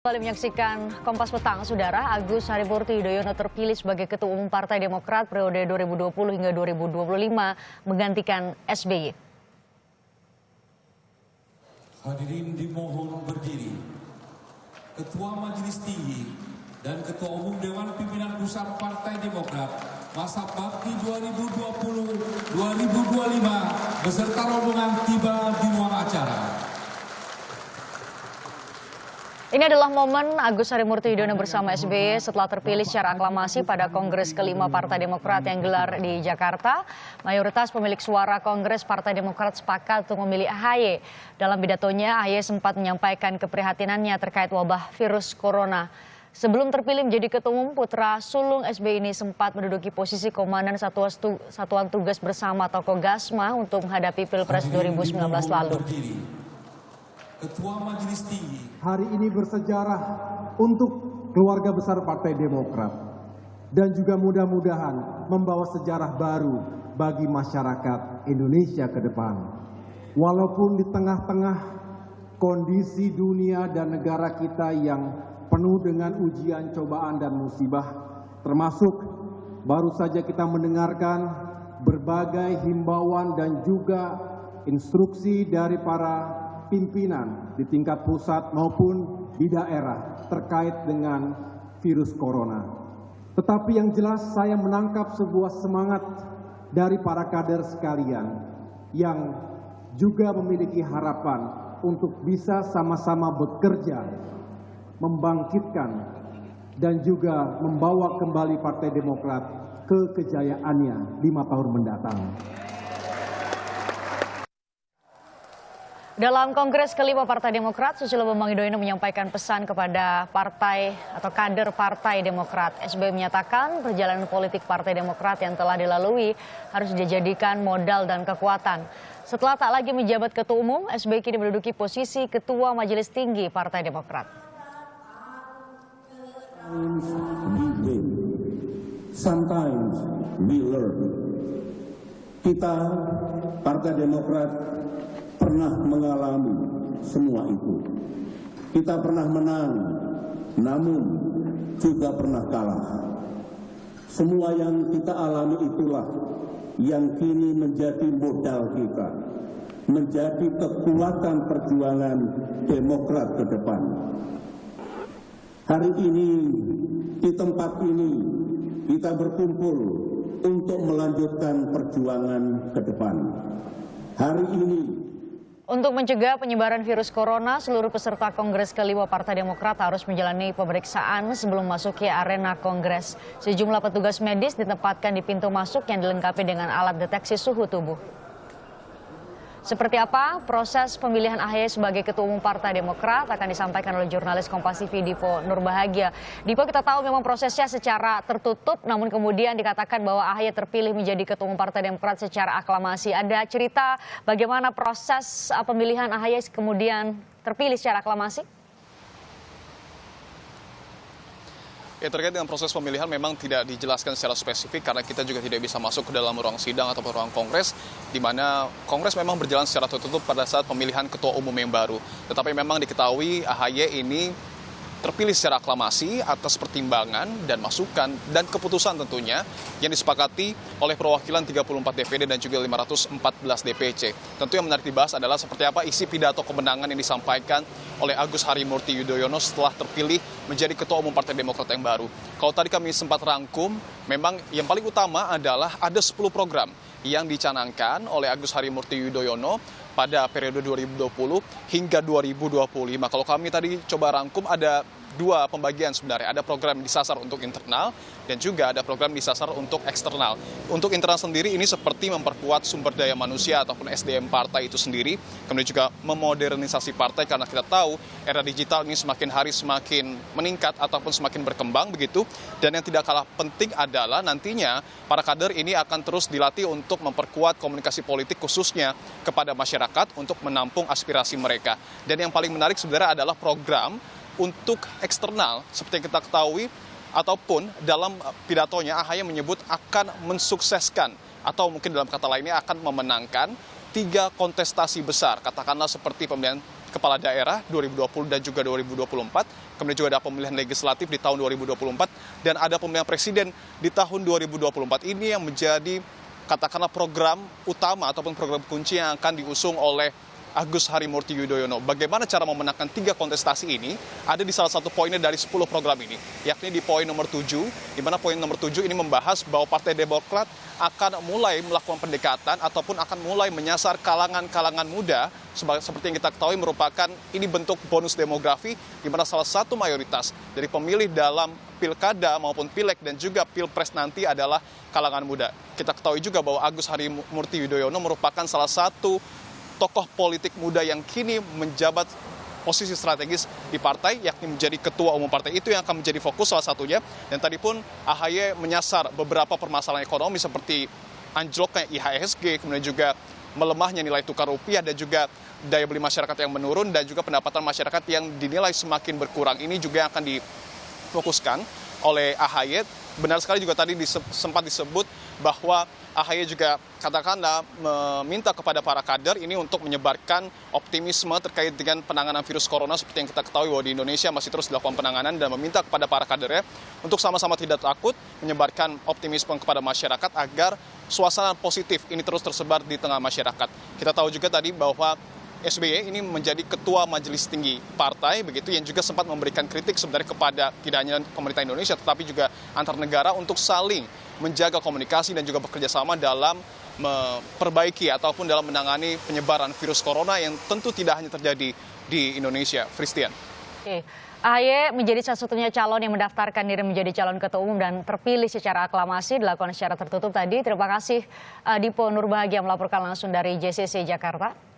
Kembali menyaksikan Kompas Petang, Saudara. Agus Harimurti Yudhoyono terpilih sebagai Ketua Umum Partai Demokrat periode 2020 hingga 2025 menggantikan SBY. Hadirin dimohon berdiri. Ketua Majelis Tinggi dan Ketua Umum Dewan Pimpinan Pusat Partai Demokrat masa bakti 2020-2025 beserta rombongan tiba di ruang acara. Ini adalah momen Agus Harimurti Yudhoyono bersama SBY setelah terpilih secara aklamasi pada Kongres kelima Partai Demokrat yang gelar di Jakarta. Mayoritas pemilik suara Kongres Partai Demokrat sepakat untuk memilih AHY. Dalam pidatonya, AHY sempat menyampaikan keprihatinannya terkait wabah virus corona. Sebelum terpilih menjadi Ketua Umum, putra sulung SBY ini sempat menduduki posisi Komandan Satuan Tugas Bersama atau Kogasma untuk menghadapi Pilpres 2019 lalu. Ketua Majelis Tinggi. Hari ini bersejarah untuk keluarga besar Partai Demokrat dan juga mudah-mudahan membawa sejarah baru bagi masyarakat Indonesia ke depan. Walaupun di tengah-tengah kondisi dunia dan negara kita yang penuh dengan ujian, cobaan dan musibah, termasuk baru saja kita mendengarkan berbagai himbauan dan juga instruksi dari para pimpinan di tingkat pusat maupun di daerah terkait dengan virus corona. Tetapi yang jelas saya menangkap sebuah semangat dari para kader sekalian yang juga memiliki harapan untuk bisa sama-sama bekerja, membangkitkan dan juga membawa kembali Partai Demokrat ke kejayaannya 5 tahun mendatang. Dalam Kongres kelima Partai Demokrat, Susilo Bambang Yudhoyono menyampaikan pesan kepada partai atau kader Partai Demokrat. SBY menyatakan perjalanan politik Partai Demokrat yang telah dilalui harus dijadikan modal dan kekuatan. Setelah tak lagi menjabat Ketua Umum, SBY kini menduduki posisi Ketua Majelis Tinggi Partai Demokrat. Sometimes we learn. Kita Partai Demokrat pernah mengalami semua itu. Kita pernah menang, namun juga pernah kalah. Semua yang kita alami itulah yang kini menjadi modal kita, menjadi kekuatan perjuangan Demokrat ke depan. Hari ini, di tempat ini, kita berkumpul untuk melanjutkan perjuangan ke depan. Hari ini, untuk mencegah penyebaran virus corona, seluruh peserta Kongres kelima Partai Demokrat harus menjalani pemeriksaan sebelum masuki arena Kongres. Sejumlah petugas medis ditempatkan di pintu masuk yang dilengkapi dengan alat deteksi suhu tubuh. Seperti apa proses pemilihan AHY sebagai Ketua Umum Partai Demokrat akan disampaikan oleh jurnalis Kompas TV Dipo Nurbahagia. Dipo, kita tahu memang prosesnya secara tertutup, namun kemudian dikatakan bahwa AHY terpilih menjadi Ketua Umum Partai Demokrat secara aklamasi. Ada cerita bagaimana proses pemilihan AHY kemudian terpilih secara aklamasi? Ya, terkait dengan proses pemilihan memang tidak dijelaskan secara spesifik karena kita juga tidak bisa masuk ke dalam ruang sidang atau ruang kongres, di mana kongres memang berjalan secara tertutup pada saat pemilihan ketua umum yang baru. Tetapi memang diketahui AHY ini terpilih secara aklamasi atas pertimbangan dan masukan dan keputusan tentunya yang disepakati oleh perwakilan 34 DPD dan juga 514 DPC. Tentu yang menarik dibahas adalah seperti apa isi pidato kemenangan yang disampaikan oleh Agus Harimurti Yudhoyono setelah terpilih menjadi Ketua Umum Partai Demokrat yang baru. Kalau tadi kami sempat rangkum, memang yang paling utama adalah ada 10 program yang dicanangkan oleh Agus Harimurti Yudhoyono pada periode 2020 hingga 2025. Kalau kami tadi coba rangkum, ada dua pembagian sebenarnya. Ada program disasar untuk internal dan juga ada program disasar untuk eksternal. Untuk internal sendiri ini seperti memperkuat sumber daya manusia ataupun SDM partai itu sendiri. Kemudian juga memodernisasi partai karena kita tahu era digital ini semakin hari semakin meningkat ataupun semakin berkembang begitu. Dan yang tidak kalah penting adalah nantinya para kader ini akan terus dilatih untuk memperkuat komunikasi politik khususnya kepada masyarakat untuk menampung aspirasi mereka. Dan yang paling menarik sebenarnya adalah program untuk eksternal seperti yang kita ketahui ataupun dalam pidatonya AHY menyebut akan mensukseskan atau mungkin dalam kata lainnya akan memenangkan 3 kontestasi besar, katakanlah seperti pemilihan kepala daerah 2020 dan juga 2024. Kemudian juga ada pemilihan legislatif di tahun 2024 dan ada pemilihan presiden di tahun 2024. Ini yang menjadi katakanlah program utama ataupun program kunci yang akan diusung oleh Agus Harimurti Yudhoyono. Bagaimana cara memenangkan 3 kontestasi ini ada di salah satu poinnya dari 10 program ini, yakni di poin nomor 7, di mana poin nomor 7 ini membahas bahwa Partai Demokrat akan mulai melakukan pendekatan ataupun akan mulai menyasar kalangan-kalangan muda, seperti yang kita ketahui merupakan ini bentuk bonus demografi, di mana salah satu mayoritas dari pemilih dalam pilkada maupun pileg dan juga pilpres nanti adalah kalangan muda. Kita ketahui juga bahwa Agus Harimurti Yudhoyono merupakan salah satu tokoh politik muda yang kini menjabat posisi strategis di partai, yakni menjadi ketua umum partai. Itu yang akan menjadi fokus salah satunya. Dan tadi pun AHY menyasar beberapa permasalahan ekonomi seperti anjloknya IHSG, kemudian juga melemahnya nilai tukar rupiah dan juga daya beli masyarakat yang menurun dan juga pendapatan masyarakat yang dinilai semakin berkurang. Ini juga akan difokuskan oleh AHY. Benar sekali juga tadi sempat disebut bahwa AHY juga katakanlah meminta kepada para kader ini untuk menyebarkan optimisme terkait dengan penanganan virus corona, seperti yang kita ketahui bahwa di Indonesia masih terus dilakukan penanganan, dan meminta kepada para kadernya untuk sama-sama tidak takut menyebarkan optimisme kepada masyarakat agar suasana positif ini terus tersebar di tengah masyarakat. Kita tahu juga tadi bahwa SBY ini menjadi ketua majelis tinggi partai, begitu, yang juga sempat memberikan kritik sebenarnya kepada tidak hanya pemerintah Indonesia tetapi juga antar negara untuk saling menjaga komunikasi dan juga bekerja sama dalam memperbaiki ataupun dalam menangani penyebaran virus corona yang tentu tidak hanya terjadi di Indonesia. Christian. Oke. AHY menjadi satu-satunya calon yang mendaftarkan diri menjadi calon ketua umum dan terpilih secara aklamasi, dilakukan secara tertutup tadi. Terima kasih Dipo Nurbahagia melaporkan langsung dari JCC Jakarta.